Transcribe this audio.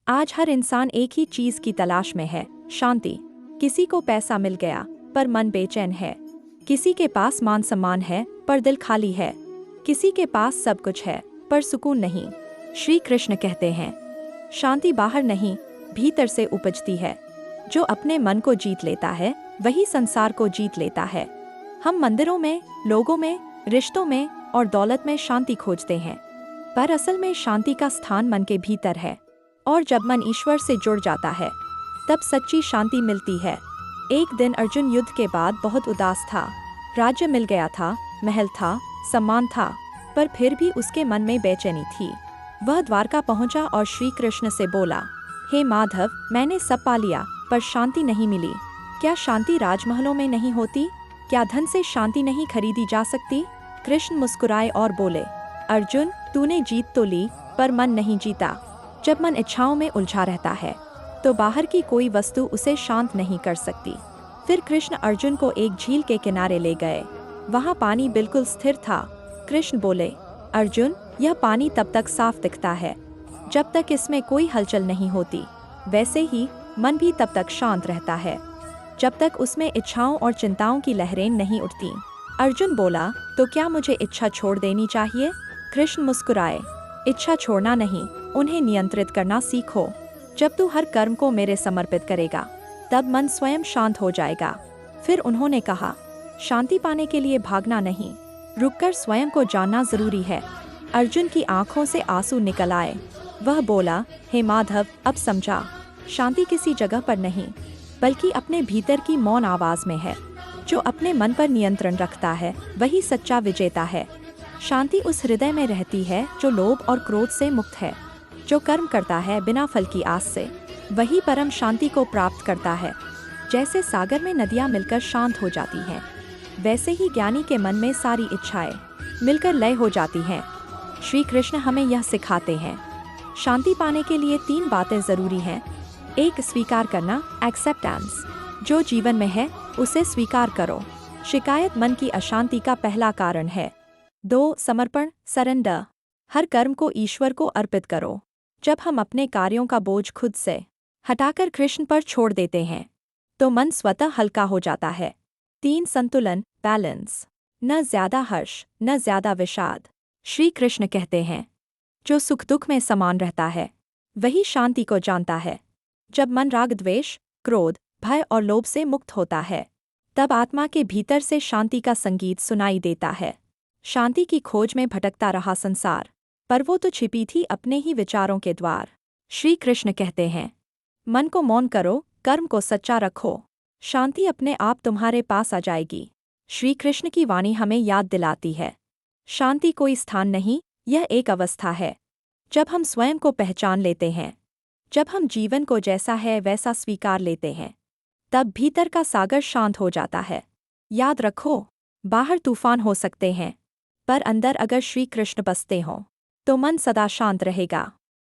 आज हर इंसान एक ही चीज की तलाश में है, शांति। किसी को पैसा मिल गया पर मन बेचैन है। किसी के पास मान सम्मान है पर दिल खाली है। किसी के पास सब कुछ है पर सुकून नहीं। श्री कृष्ण कहते हैं, शांति बाहर नहीं, भीतर से उपजती है। जो अपने मन को जीत लेता है वही संसार को जीत लेता है। हम मंदिरों में, लोगों में, रिश्तों में और दौलत में शांति खोजते हैं, पर असल में शांति का स्थान मन के भीतर है। और जब मन ईश्वर से जुड़ जाता है तब सच्ची शांति मिलती है। एक दिन अर्जुन युद्ध के बाद बहुत उदास था। राज्य मिल गया था, महल था, सम्मान था, पर फिर भी उसके मन में बेचैनी थी। वह द्वारका पहुंचा और श्री कृष्ण से बोला, हे माधव, मैंने सब पा लिया पर शांति नहीं मिली। क्या शांति राजमहलों में नहीं होती? क्या धन से शांति नहीं खरीदी जा सकती? कृष्ण मुस्कुराए और बोले, अर्जुन, तूने जीत तो ली पर मन नहीं जीता। जब मन इच्छाओं में उलझा रहता है तो बाहर की कोई वस्तु उसे शांत नहीं कर सकती। फिर कृष्ण अर्जुन को एक झील के किनारे ले गए। वहाँ पानी बिल्कुल स्थिर था। कृष्ण बोले, अर्जुन, यह पानी तब तक साफ दिखता है जब तक इसमें कोई हलचल नहीं होती। वैसे ही मन भी तब तक शांत रहता है जब तक उसमें इच्छाओं और चिंताओं की लहरें नहीं उठती। अर्जुन बोला, तो क्या मुझे इच्छा छोड़ देनी चाहिए? कृष्ण मुस्कुराए, इच्छा छोड़ना नहीं, उन्हें नियंत्रित करना सीखो। जब तू हर कर्म को मेरे समर्पित करेगा तब मन स्वयं शांत हो जाएगा। फिर उन्होंने कहा, शांति पाने के लिए भागना नहीं, रुककर स्वयं को जानना जरूरी है। अर्जुन की आंखों से आंसू निकल आए। वह बोला, हे माधव, अब समझा, शांति किसी जगह पर नहीं बल्कि अपने भीतर की मौन आवाज में है। जो अपने मन पर नियंत्रण रखता है वही सच्चा विजेता है। शांति उस हृदय में रहती है जो लोभ और क्रोध से मुक्त है। जो कर्म करता है बिना फल की आस से, वही परम शांति को प्राप्त करता है। जैसे सागर में नदियाँ मिलकर शांत हो जाती हैं, वैसे ही ज्ञानी के मन में सारी इच्छाएं मिलकर लय हो जाती हैं। श्री कृष्ण हमें यह सिखाते हैं, शांति पाने के लिए 3 बातें जरूरी हैं। 1, स्वीकार करना, एक्सेप्टेंस। जो जीवन में है उसे स्वीकार करो। शिकायत मन की अशांति का पहला कारण है। 2, समर्पण, सरेंडर। हर कर्म को ईश्वर को अर्पित करो। जब हम अपने कार्यों का बोझ खुद से हटाकर कृष्ण पर छोड़ देते हैं तो मन स्वतः हल्का हो जाता है। 3, संतुलन, बैलेंस। न ज्यादा हर्ष, न ज्यादा विषाद। श्री कृष्ण कहते हैं, जो सुख दुख में समान रहता है वही शांति को जानता है। जब मन राग, द्वेष, क्रोध, भय और लोभ से मुक्त होता है तब आत्मा के भीतर से शांति का संगीत सुनाई देता है। शांति की खोज में भटकता रहा संसार, पर वो तो छिपी थी अपने ही विचारों के द्वार। श्री कृष्ण कहते हैं, मन को मौन करो, कर्म को सच्चा रखो, शांति अपने आप तुम्हारे पास आ जाएगी। श्री कृष्ण की वाणी हमें याद दिलाती है, शांति कोई स्थान नहीं, यह एक अवस्था है। जब हम स्वयं को पहचान लेते हैं, जब हम जीवन को जैसा है वैसा स्वीकार लेते हैं, तब भीतर का सागर शांत हो जाता है। याद रखो, बाहर तूफान हो सकते हैं, पर अंदर अगर श्री कृष्ण बसते हों तो मन सदा शांत रहेगा।